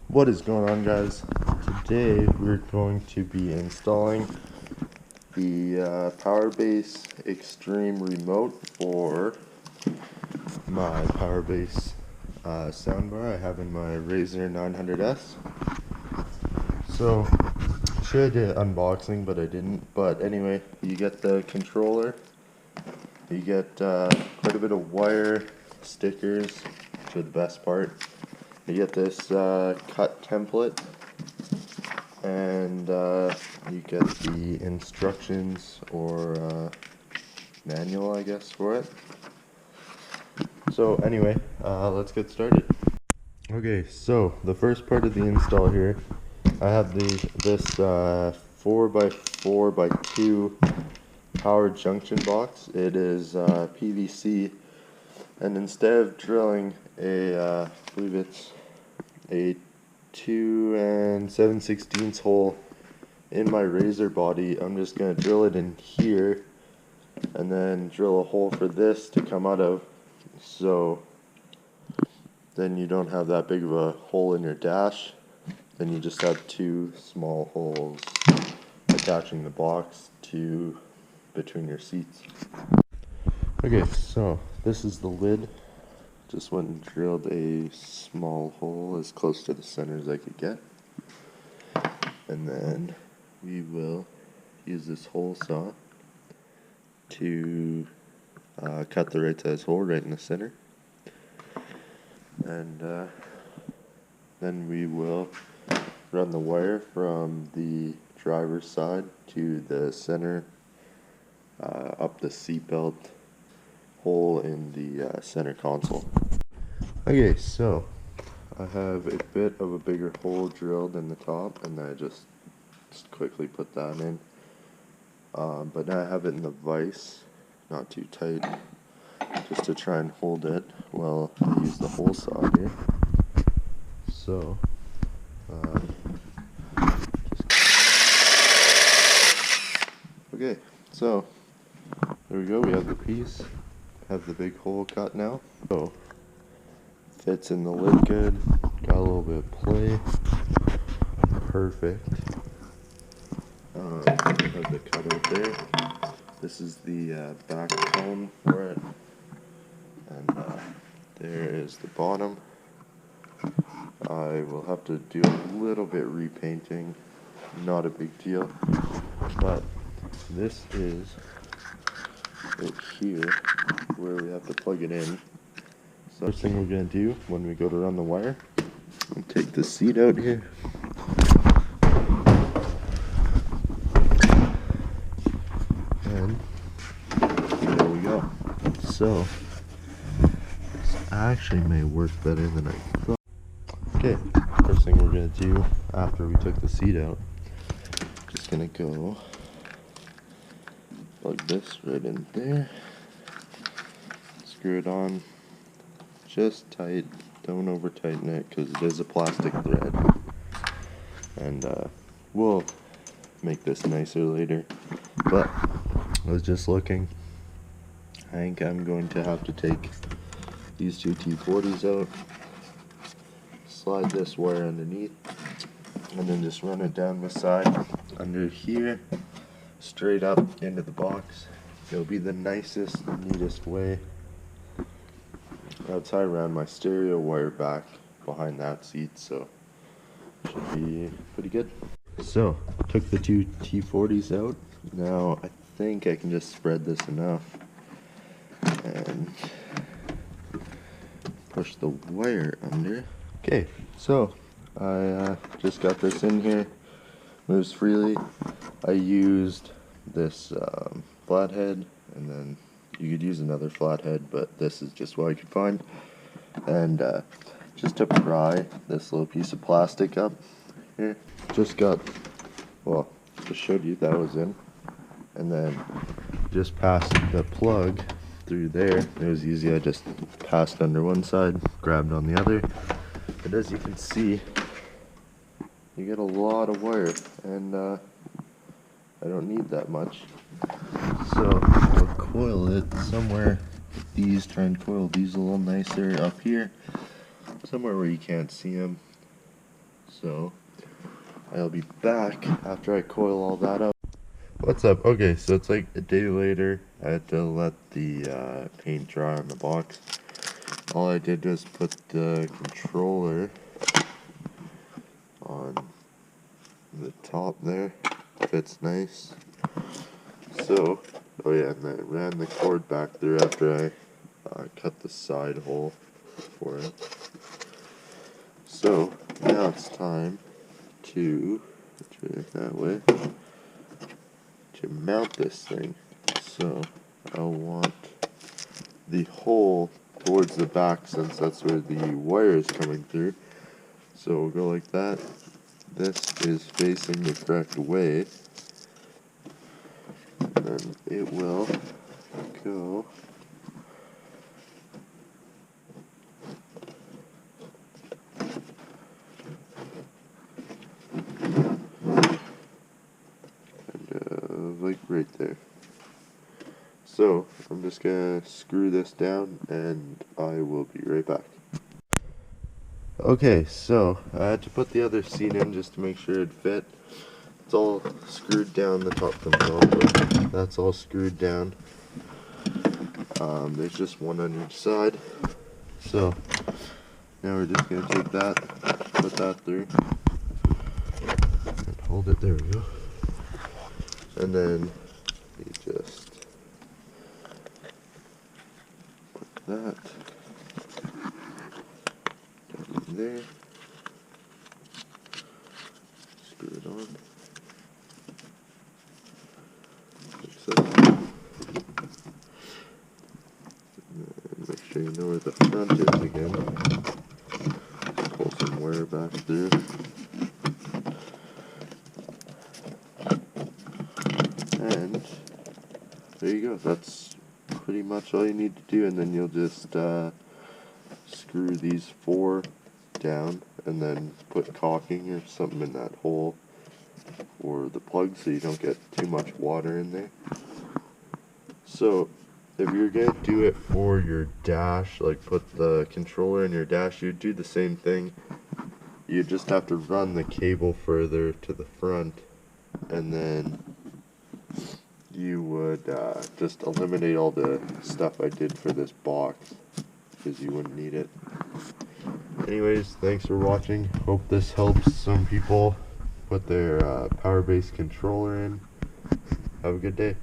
What is going on, guys? Today we're going to be installing the PowerBass Extreme remote for my PowerBass soundbar I have in my Razer 900S. So, should have did unboxing, but I didn't. But anyway, you get the controller, you get quite a bit of wire, stickers, which are the best part. You get this cut template, and you get the instructions or manual, I guess, for it. So anyway, let's get started. Okay, so the first part of the install here, I have this 4x4x2 power junction box. It is PVC, and instead of drilling I believe it's a 2 7/16 hole in my Razer body, I'm just going to drill it in here and then drill a hole for this to come out of, so then you don't have that big of a hole in your dash. Then you just have two small holes attaching the box to between your seats. Okay, so this is the lid. Just went and drilled a small hole as close to the center as I could get. And then we will use this hole saw to cut the right size hole right in the center. And then we will run the wire from the driver's side to the center up the seatbelt hole in the center console. Okay, so I have a bit of a bigger hole drilled in the top, and I just quickly put that in. But now I have it in the vise, not too tight, just to try and hold it while I use the hole saw here. So, okay, so there we go. We have the piece. Have the big hole cut now. So fits in the lid good. Got a little bit of play. Perfect. Have the cutout there. This is the back cone for it, and there is the bottom. I will have to do a little bit repainting. Not a big deal, but this is it here where we have to plug it in. So first thing we're going to do when we go to run the wire, I'll take the seat out here. And there we go. So this actually may work better than I thought. Okay, first thing we're going to do after we took the seat out, just going to go plug this right in there, screw it on just tight, don't over tighten it because it is a plastic thread, and we'll make this nicer later. But I was just looking, I think I'm going to have to take these two T40s out, slide this wire underneath, and then just run it down the side under here straight up into the box. It'll be the nicest, neatest way. That's how I ran my stereo wire back behind that seat, so should be pretty good. So, took the two T40s out. Now I think I can just spread this enough and push the wire under. Okay, so I just got this in here. Moves freely. I used this flathead, and then you could use another flathead, but this is just what I could find. And just to pry this little piece of plastic up here, just showed you that was in, and then just passed the plug through there. It was easy. I just passed under one side, grabbed on the other, and as you can see, you get a lot of wire, and I don't need that much. So I'll coil it somewhere. These, try and coil these a little nicer up here, somewhere where you can't see them. So I'll be back after I coil all that up. What's up? Okay, so it's like a day later. I had to let the paint dry on the box. All I did was put the controller on the top there. Fits nice. So, oh yeah, and I ran the cord back through after I cut the side hole for it. So now it's time to turn it that way to mount this thing. So I'll want the hole towards the back since that's where the wire is coming through. So we'll go like that. This is facing the correct way. And then it will go like right there. So I'm just gonna screw this down and I will be right back. Okay, so I had to put the other seat in just to make sure it fit. It's all screwed down, the top comes off, but that's all screwed down. There's just one on each side. So now we're just gonna take that, put that through, and hold it, there we go. And then you just put that down in there, screw it on, like so. And make sure you know where the front is again. Pull some wire back through. And there you go. That's pretty much all you need to do, and then you'll just screw these 4 down and then put caulking or something in that hole for the plug so you don't get too much water in there. So if you're going to do it for your dash, like put the controller in your dash, you'd do the same thing. You just have to run the cable further to the front, and then you would just eliminate all the stuff I did for this box, because you wouldn't need it. Anyways, thanks for watching. Hope this helps some people put their PowerBass controller in. Have a good day.